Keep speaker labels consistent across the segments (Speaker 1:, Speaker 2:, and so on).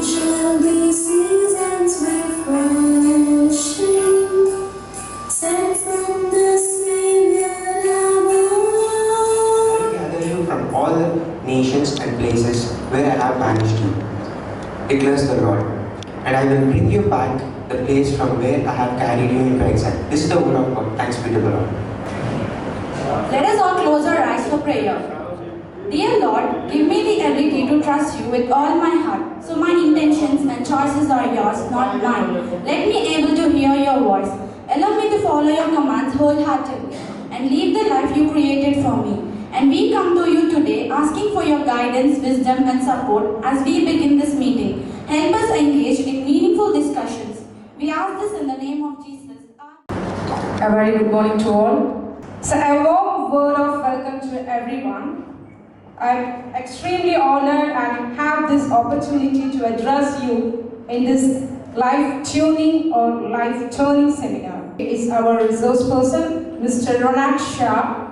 Speaker 1: shall be seasons refreshing, sent from the Savior above.
Speaker 2: I will gather you from all the nations and places where I have banished you, declares the Lord, and I will bring you back the place from where I have carried you into exile. This is the word of God. Thanks be to the Lord.
Speaker 3: Let us all close our eyes for prayer. Dear Lord, give me the ability to trust you with all my heart, so my intentions and choices are yours, not mine. Let me able to hear your voice. Allow me to follow your commands wholeheartedly and live the life you created for me. And we come to you today asking for your guidance, wisdom and support as we begin this meeting. Help us engage in meaningful discussions. We ask this in the name of Jesus.
Speaker 4: A very good morning to all. So a warm word of welcome to everyone. I'm extremely honored and have this opportunity to address you in this life tuning or life turning seminar. Is our resource person, Mr. Ronak Shah,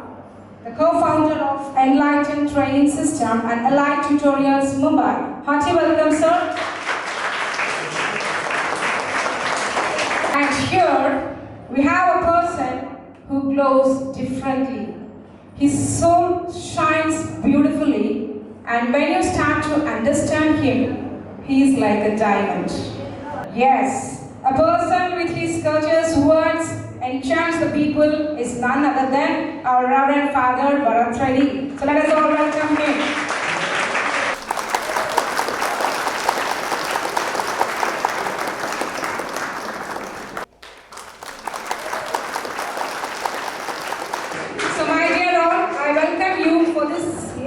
Speaker 4: the co-founder of Enlightened Training System and Allied Tutorials Mumbai. Hearty welcome, sir. And here we have a person who glows differently. His soul shines beautifully, and when you start to understand him, he is like a diamond. Yes, a person with his courteous words enchants the people is none other than our Reverend Father Bharat Reddy. So let us all welcome him.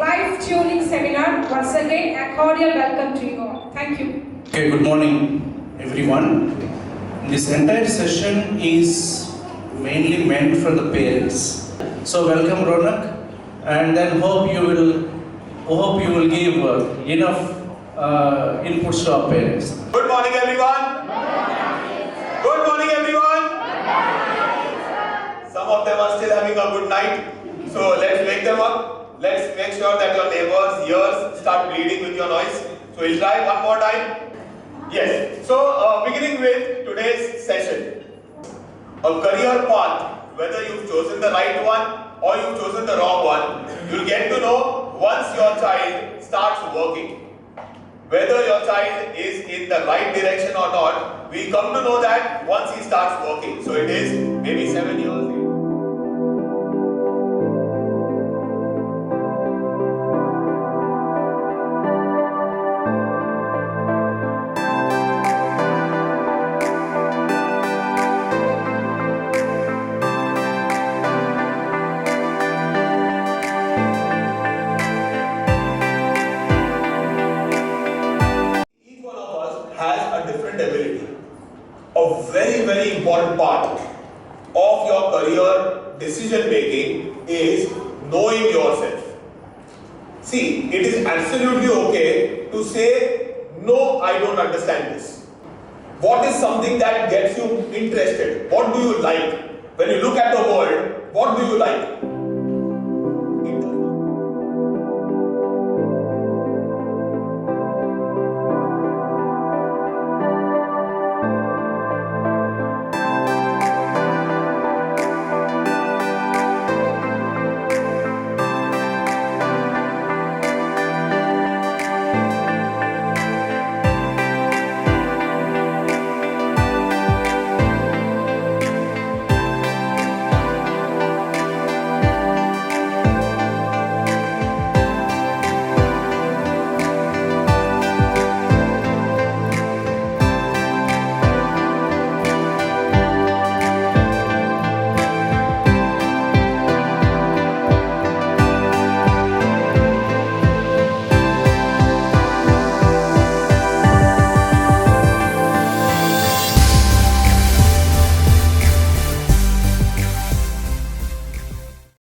Speaker 4: Life-tuning seminar. Once again, a cordial welcome to you all. Thank you.
Speaker 5: Okay, good morning, everyone. This entire session is mainly meant for the parents. So welcome, Ronak, and then hope you will give enough inputs to our parents.
Speaker 6: Good morning, everyone. Good morning, everyone. Some of them are still having a good night, so let's wake them up. Let's make sure that your neighbors' ears start bleeding with your noise. So we'll try one more time. Yes. So beginning with today's session. A career path, whether you've chosen the right one or you've chosen the wrong one, you'll get to know once your child starts working. Whether your child is in the right direction or not, we come to know that once he starts working. So it is maybe 7 years. Very important part of your career decision making is knowing yourself. See, it is absolutely okay to say, no, I don't understand this. What is something that gets you interested? What do you like? When you look at the world, what do you like?